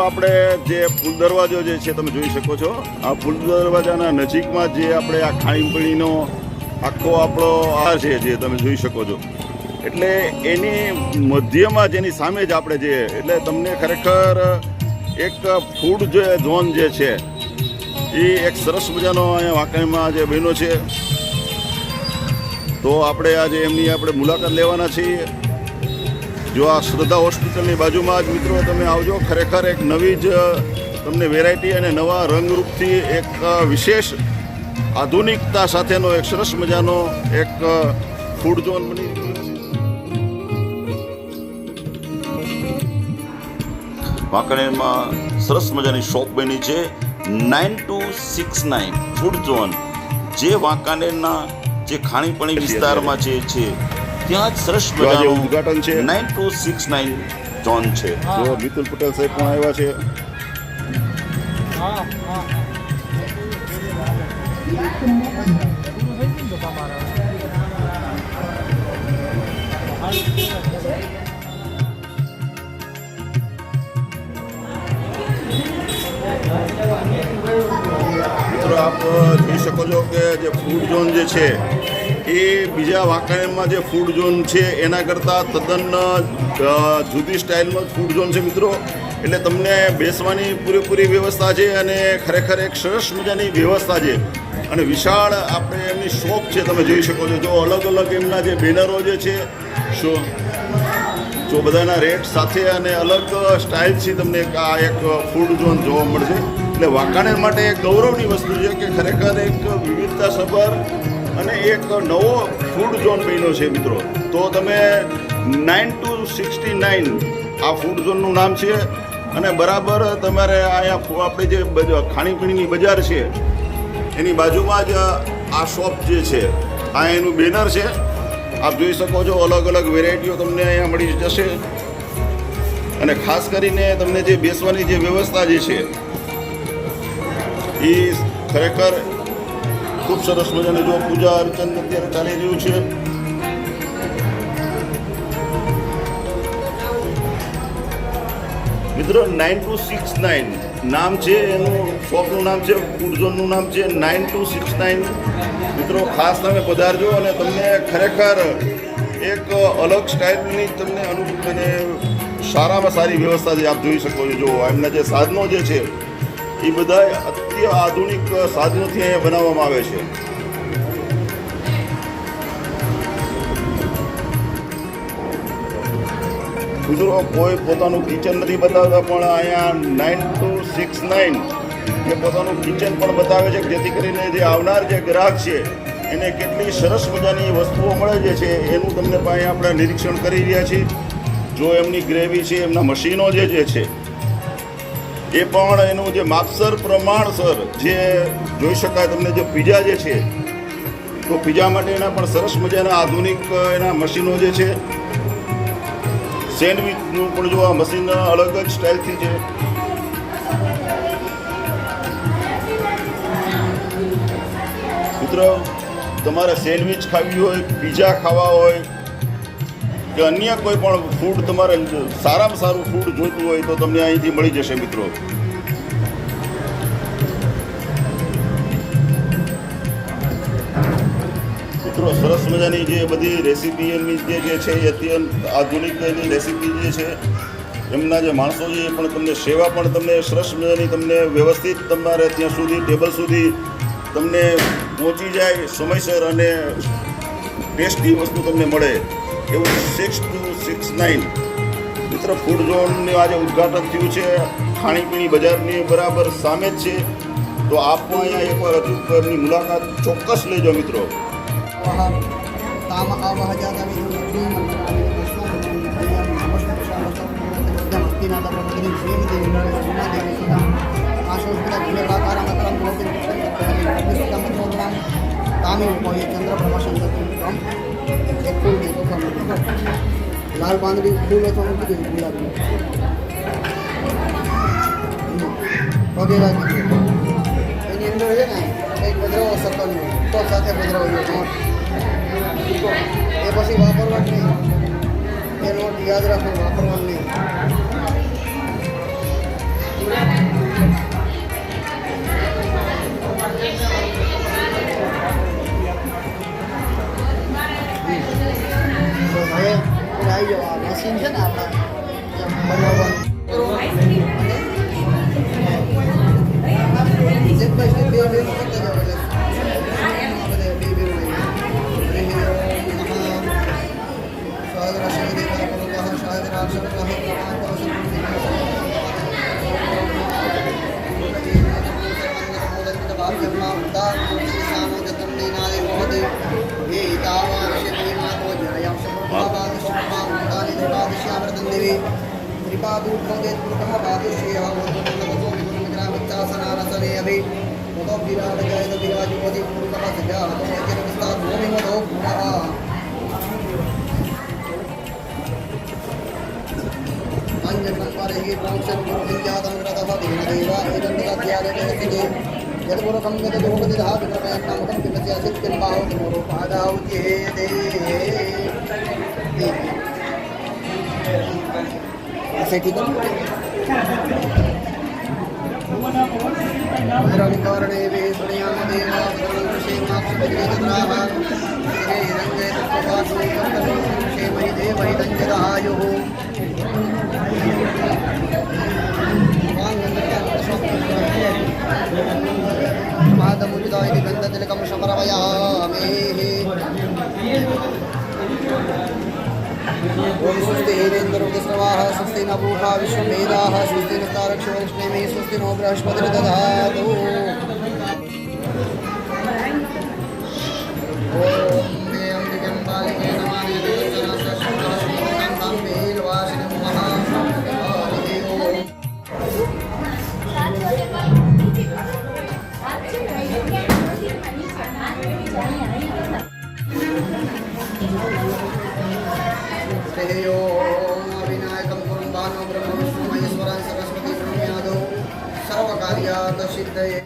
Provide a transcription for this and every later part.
આપણે જે ફૂલ દરવાજો જે છે તમે જોઈ શકો છો, આ ફૂલ દરવાજાના નજીકમાં જે આપણે આ ખાણીપીણીનો આખો આપણો આ છે જે તમે જોઈ શકો છો, એટલે એની મધ્યમાં જેની સામે જ આપણે જે એટલે તમને ખરેખર એક ફૂડ જે ઝોન જે છે એ એક સરસ મજાનો અહીંયા વાંકાનેરમાં જે બન્યો છે. તો આપણે આજે એમની આપણે મુલાકાત લેવાના છીએ. જો આ શ્રદ્ધા હોસ્પિટલની બાજુમાં જ મિત્રો તમે આવજો. ખરેખર એક નવી જ તમને વેરાયટી અને નવા રંગરૂપથી એક વિશેષ આધુનિકતા સાથેનો એક સરસ મજાનો એક ફૂડ ઝોન બની વાંકાનેરમાં સરસ મજાની શોપ બની છે 9269 ફૂડ ઝોન, જે વાંકાનેરના જે ખાણીપીણી વિસ્તારમાં જે છે ત્યાં જ સરસ મજાનું ઉદ્ઘાટન છે. 9269 ઝોન છે. જો મિતુલ પટેલ સાહેબ પણ આવ્યા છે. મિત્રો આપ જોઈ શકો છો કે જે ફૂડ ઝોન જે છે એ બીજા વાંકાનેરમાં જે ફૂડ ઝોન છે એના કરતાં તદ્દન જુદી સ્ટાઇલનો ફૂડ ઝોન છે મિત્રો. એટલે તમને બેસવાની પૂરેપૂરી વ્યવસ્થા છે અને ખરેખર એક સરસ મજાની વ્યવસ્થા છે અને વિશાળ આપણે એમની શોપ છે તમે જોઈ શકો છો. જો અલગ અલગ એમના જે બેનરો જે છે જો બધાના રેટ સાથે અને અલગ સ્ટાઇલથી તમને આ એક ફૂડ ઝોન જોવા મળશે. એટલે વાંકાનેર માટે એક ગૌરવની વસ્તુ છે કે ખરેખર એક વિવિધતાસભર અને એક નવો ફૂડ ઝોન બન્યો છે મિત્રો. તો તમે 9269 આ ફૂડ ઝોનનું નામ છે અને બરાબર તમારે અહીંયા આપણે જે ખાણીપીણીની બજાર છે એની બાજુમાં જ આ શોપ જે છે આ એનું બેનર છે. આપ જોઈ શકો છો અલગ અલગ વેરાયટીઓ તમને અહીંયા મળી જશે અને ખાસ કરીને તમને જે બેસવાની જે વ્યવસ્થા જે છે એ ખરેખર ખૂબ સરસ મજાની. જો પૂજા અર્ચન અત્યારે ચાલી રહ્યું છે. મિત્રો 9269 નામ છે એનું, શોપનું નામ છે, ફૂડ ઝોનનું નામ છે 9269. મિત્રો ખાસ તમે પધારજો અને તમને ખરેખર એક અલગ સ્ટાઇલની તમને અનુભવ અને સારામાં સારી વ્યવસ્થા જે આપ જોઈ શકો છો. જો એમના જે સાધનો જે છે એ બધા આધુનિક સાધનોથી અહીંયા બનાવવામાં આવે છે. મિત્રો કોઈ પોતાનું કિચન નથી બતાવતા પણ અહીંયા 9269 એ પોતાનું કિચન પણ બતાવે છે જેથી કરીને જે આવનાર જે ગ્રાહક છે એને કેટલી સરસ મજાની વસ્તુઓ મળે જે છે એનું તમને અહીંયા આપણે નિરીક્ષણ કરી રહ્યા છીએ. જો એમની ગ્રેવી છે, એમના મશીનો જે છે એ પણ એનું જે માપસર પ્રમાણસર જે જોઈ શકાય. તમને જે પીઝા જે છે તો પીઝા માટે એના પણ સરસ મજાના આધુનિક એના મશીનો જે છે. સેન્ડવિચનું પણ જો આ મશીન અલગ જ સ્ટાઇલથી છે. મિત્રો તમારે સેન્ડવિચ ખાવી હોય, પીઝા ખાવા હોય કે અન્ય કોઈ પણ ફૂડ તમારે સારામાં સારું ફૂડ જોઈતું હોય તો તમને અહીંથી મળી જશે મિત્રો. મિત્રો સરસ મજાની જે બધી રેસીપી એમની જે છે એ અત્યંત આધુનિક એની રેસીપી જે છે એમના જે માણસો છે એ પણ તમને સેવા પણ તમને સરસ મજાની તમને વ્યવસ્થિત તમારે ત્યાં સુધી ટેબલ સુધી તમને પહોંચી જાય સમયસર અને ટેસ્ટી વસ્તુ તમને મળે એવું 6269 મિત્ર ફૂડ ઝોનનું આજે ઉદ્ઘાટન થયું છે. ખાણીપીણી બજારની બરાબર સામે જ છે. તો આપ પણ અહીંયા એકવાર હજુ એમની મુલાકાત ચોક્કસ લેજો મિત્રો. લાલ પાંદડી ફૂલ અથવા કીધું ગુલાબી પગે રાખી એની અંદર છે ને એક પધરાવો સકલનો તો સાથે પધરાવો જોઈએ એ પછી વાપરવા જ નહીં. એ નોટ યાદ રાખો, વાપરવાનું નહીં. મશીન છે ને આપણા બનાવવાનું સ્ટેપ બાય સ્ટેપ બે કરતા જાવ એટલે બે गंधतिलकं समर्पयामि। ओम स्वस्ति हिरेन्द्रवृतस्रवाः स्वस्ति न पूषा विश्वमेधाः स्वस्ति न तारक्षो वैष्णवे स्वस्ति नो बृहस्पतिर्दधातु। ओम देवं बालिके नमः विनायकं कुरुम्बानो ब्रह्म विष्णु महेश्वरं सरस्वती ब्रह्मयादौ सर्वकार्यात् सिद्धये।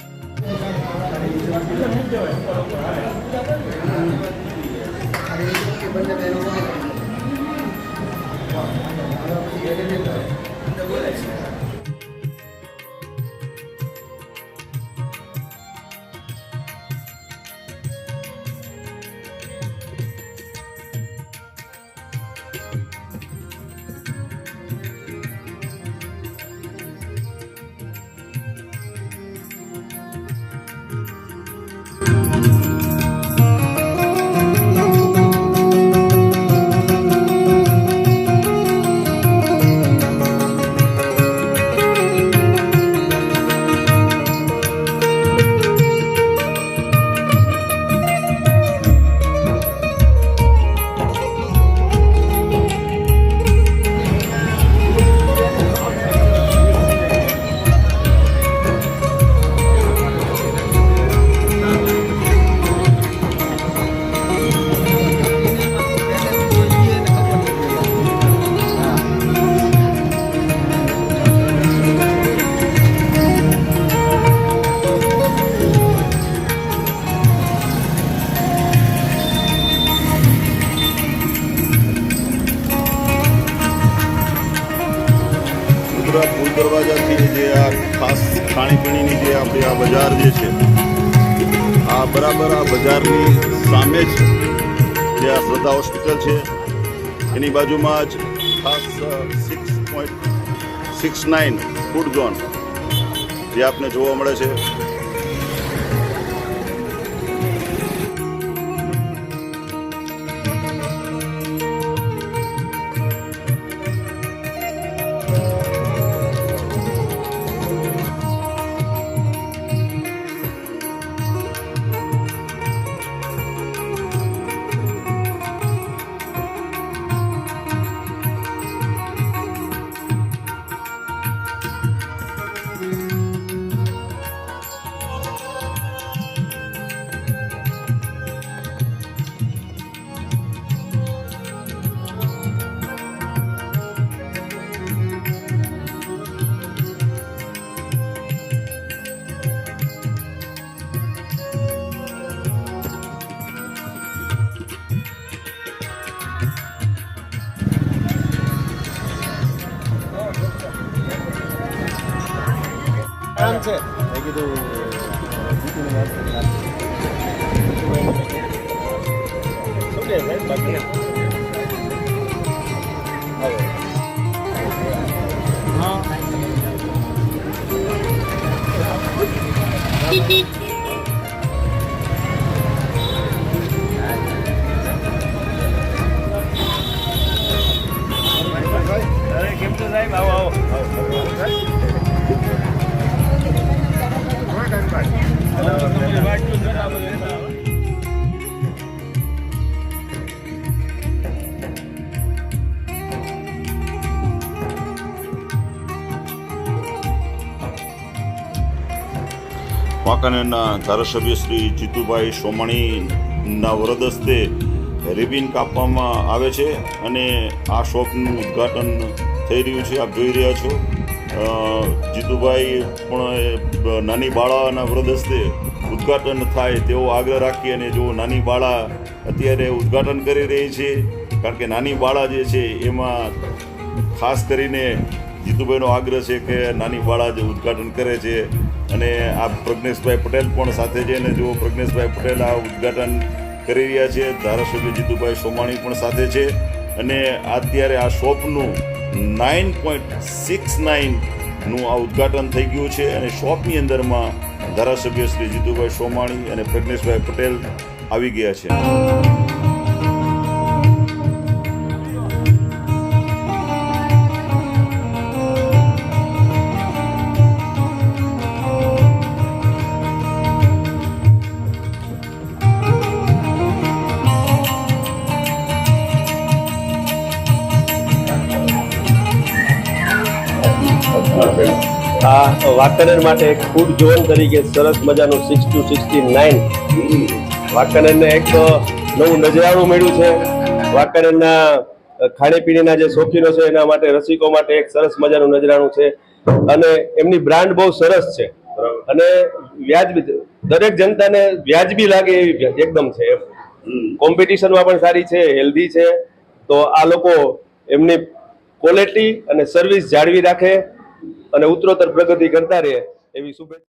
ફૂલ દરવાજાથી જે આ ખાસ ખાણીપીણીની જે આપણી આ બજાર જે છે આ બરાબર આ બજારની સામે જ જે આ શ્રદ્ધા હોસ્પિટલ છે એની બાજુમાં જ ખાસ 6.69 ફૂડ ઝોન જે આપને જોવા મળે છે. આરામ છે મેં કીધું શું કે ભાઈ બાકી વાંકાનેરના ધારાસભ્ય શ્રી જીતુભાઈ સોમાણીના વરદ હસ્તે રિબિન કાપવામાં આવે છે અને આ શોપનું ઉદ્ઘાટન થઈ રહ્યું છે. આપ જોઈ રહ્યા છો જીતુભાઈ પણ નાની બાળાના વરદ હસ્તે ઉદ્ઘાટન થાય તેવો આગ્રહ રાખી અને જો નાની બાળા અત્યારે ઉદ્ઘાટન કરી રહી છે, કારણ કે નાની બાળા જે છે એમાં ખાસ કરીને જીતુભાઈનો આગ્રહ છે કે નાની બાળા જે ઉદ્ઘાટન કરે છે. અને આ પ્રજ્ઞેશભાઈ પટેલ પણ સાથે છે અને જો પ્રજ્ઞેશભાઈ પટેલ આ ઉદ્ઘાટન કરી રહ્યા છે, ધારાસભ્ય જીતુભાઈ સોમાણી પણ સાથે છે અને અત્યારે આ શોપનું 9.69નું આ ઉદ્ઘાટન થઈ ગયું છે અને શોપની અંદરમાં ધારાસભ્ય શ્રી જીતુભાઈ સોમાણી અને પ્રજ્ઞેશભાઈ પટેલ આવી ગયા છે. આ વાંકાનેર માટે એક ફૂડ ઝોન તરીકે સરસ મજાનું 6 to 69 વાંકાનેરને એક નવું નજરાણું મળ્યું છે. વાંકાનેરના ખાણીપીણીના જે શોખીનો છે એના માટે, રસિકો માટે એક સરસ મજાનું નજરાણું છે અને એમની બ્રાન્ડ બહુ સરસ છે અને વ્યાજબી, દરેક જનતાને વ્યાજબી લાગે એવી એકદમ છે. કોમ્પિટિશનમાં પણ સારી છે, હેલ્ધી છે. તો આ લોકો એમની ક્વોલિટી અને સર્વિસ જાળવી રાખે અને ઉત્તરોત્તર પ્રગતિ કરતા રહે એવી શુભેચ્છા.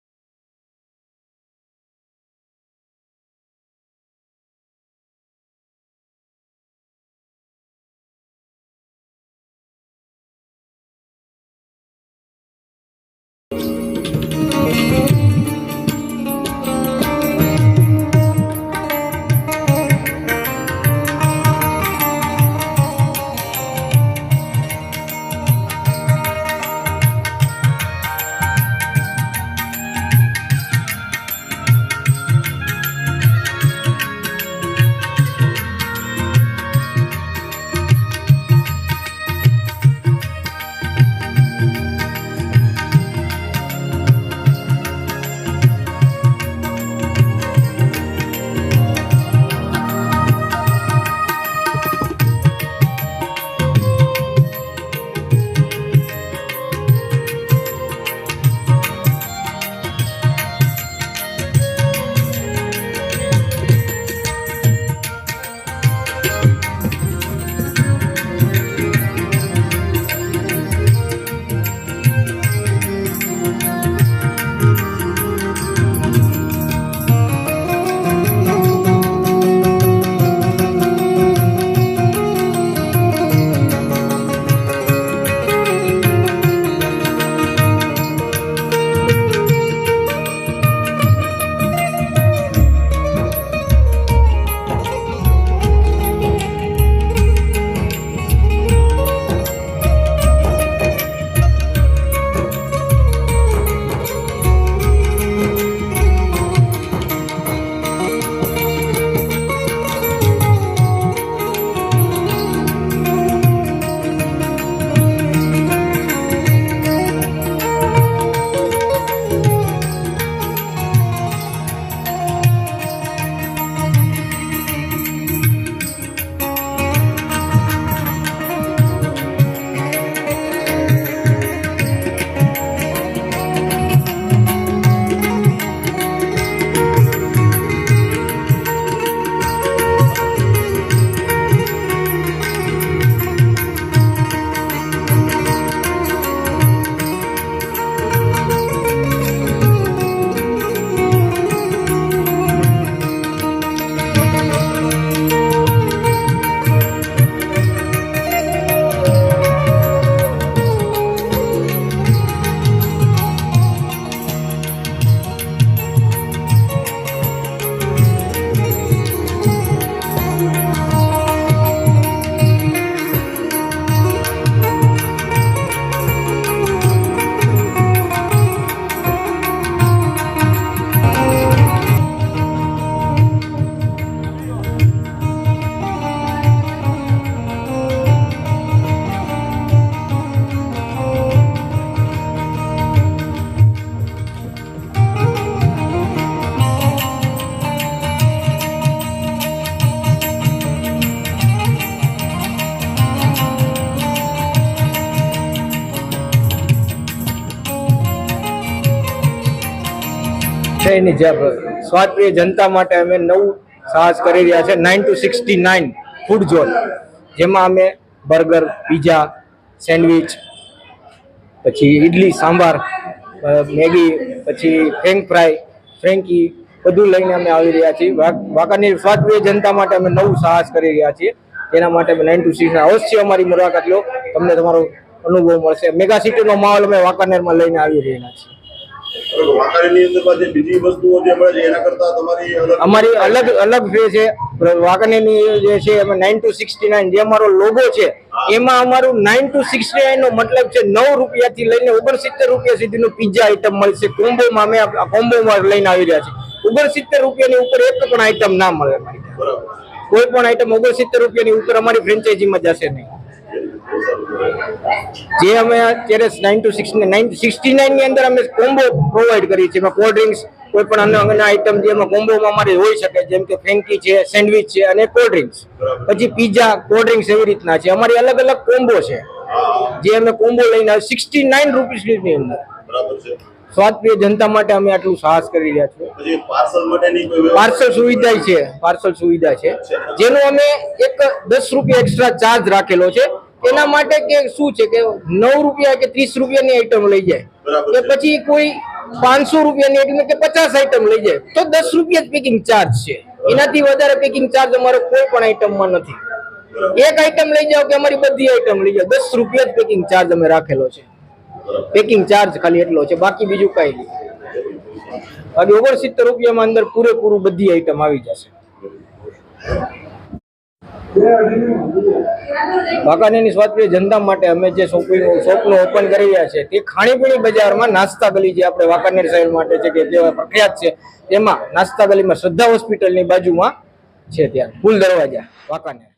છે એની સ્વાદપ્રિય જનતા માટે અમે નવું સાહસ કરી રહ્યા છે 9 to 69 ફૂડ ઝોન, જેમાં અમે બર્ગર, પીઝા, સેન્ડવિચ, પછી ઇડલી સાંભાર, મેગી, પછી ફ્રેન્ચ ફ્રાય, ફ્રેન્કી બધું લઈને અમે આવી રહ્યા છીએ. વાંકાનેર સ્વાદપ્રિય જનતા માટે અમે નવું સાહસ કરી રહ્યા છીએ. તેના માટે અમે 9 to 69 અવશ્ય અમારી મુલાકાત લો, તમને તમારો અનુભવ મળશે. મેગા સિટીનો માહોલ અમે વાંકાનેરમાં લઈને આવી રહ્યા છીએ. વાંકાનેરની અંદર જે બીજી વસ્તુઓ જે મળે છે એના કરતા અમારી અલગ છે. વાંકાનેરની જે છે અમે 9 to 69 જે અમારો લોગો છે એમાં અમારું 9 to 69 નો મતલબ છે 9 રૂપિયાથી લઈને 69 રૂપિયા સુધીનું પિઝા આઈટમ મળશે. કોમ્બોમાં અમે કોમ્બોમાં લઈને આવી રહ્યા છીએ. 69 રૂપિયાની ઉપર એક પણ આઈટમ ના મળે અમારી ત્યાં. કોઈ પણ આઈટમ 69 રૂપિયાની ઉપર અમારી ફ્રેન્ચાઇઝીમાં જશે નહીં. જે અમે અત્યારે 9 to 69 ની અંદર અમે કોમ્બો પ્રોવાઈડ કરી છે. એમાં કોલ્ડ ડ્રિંક્સ, કોઈ પણ અન્ય આઈટમ જે એમાં કોમ્બોમાં અમારે હોઈ શકે, જેમ કે ફ્રેન્કી છે, સેન્ડવિચ છે અને કોલ્ડ ડ્રિંક્સ, પછી પીઝા, કોલ્ડ ડ્રિંક્સ એવી રીતના છે. અમારી અલગ અલગ કોમ્બો છે જે અમે કોમ્બો લઈને 69 રૂપીસની અંદર સ્વાદપ્રિય જનતા માટે અમે આટલું સાહસ કરી રહ્યા છીએ. પાર્સલ સુવિધા છે જેનો અમે એક 10 રૂપિયા એક્સ્ટ્રા ચાર્જ રાખેલો છે. એના માટે કે શું છે કે 9 રૂપિયા કે 30 રૂપિયાની આઈટમ લઈ જાય કે પછી કોઈ 500 રૂપિયાની આઈટમ કે 50 આઈટમ લઈ જાય તો 10 રૂપિયા જ પેકિંગ ચાર્જ છે. એનાથી વધારે પેકિંગ ચાર્જ અમારો કોઈ પણ આઈટમમાં નથી. એક આઈટમ લઈ જાઓ કે અમારી બધી આઈટમ લઈ જાઓ, 10 રૂપિયા જ પેકિંગ ચાર્જ અમે રાખેલો છે. પેકિંગ ચાર્જ ખાલી એટલો છે, બાકી બીજું કઈ નહીં. બાકી 69 રૂપિયામાં અંદર પૂરેપૂરું બધી આઈટમ આવી જશે. વાંકાનેરની સ્વાદપ્રિય જનતા માટે અમે જે શોપનું ઓપન કરી રહ્યા છે તે ખાણીપીણી બજારમાં નાસ્તા ગલી જે આપણે વાંકાનેર શહેર માટે છે કે જે પ્રખ્યાત છે, તેમાં નાસ્તા ગલીમાં શ્રદ્ધા હોસ્પિટલની બાજુમાં છે, ત્યાં ફૂલ દરવાજા વાંકાનેર.